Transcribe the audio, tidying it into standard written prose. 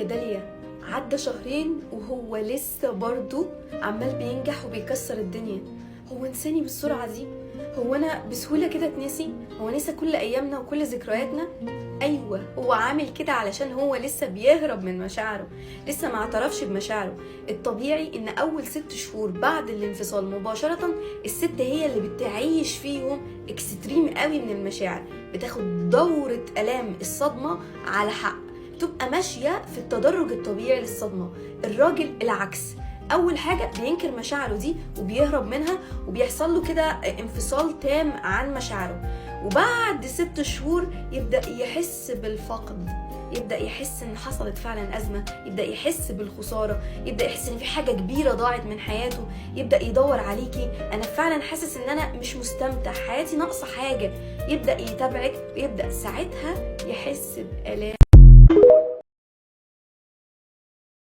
يا داليا، عدى شهرين وهو لسه برضه عمال بينجح وبيكسر الدنيا. هو نساني بالسرعة دي؟ هو انا بسهولة كده اتنسي؟ هو نسى كل ايامنا وكل ذكرياتنا؟ ايوه، هو عامل كده علشان هو لسه بيهرب من مشاعره، لسه ما اعترفش بمشاعره. الطبيعي ان اول 6 شهور بعد الانفصال مباشرة الست هي اللي بتعيش فيهم اكستريم قوي من المشاعر، بتاخد دورة الام الصدمة على حق، تبقى ماشية في التدرج الطبيعي للصدمة. الراجل العكس، اول حاجة بينكر مشاعره دي وبيهرب منها وبيحصل له كده انفصال تام عن مشاعره، وبعد 6 شهور يبدأ يحس بالفقد، يبدأ يحس ان حصلت فعلا ازمة، يبدأ يحس بالخسارة، يبدأ يحس ان في حاجة كبيرة ضاعت من حياته، يبدأ يدور عليكي، انا فعلا حاسس ان انا مش مستمتع، حياتي ناقصة حاجة. يبدأ يتابعك ويبدأ ساعتها يحس بآلام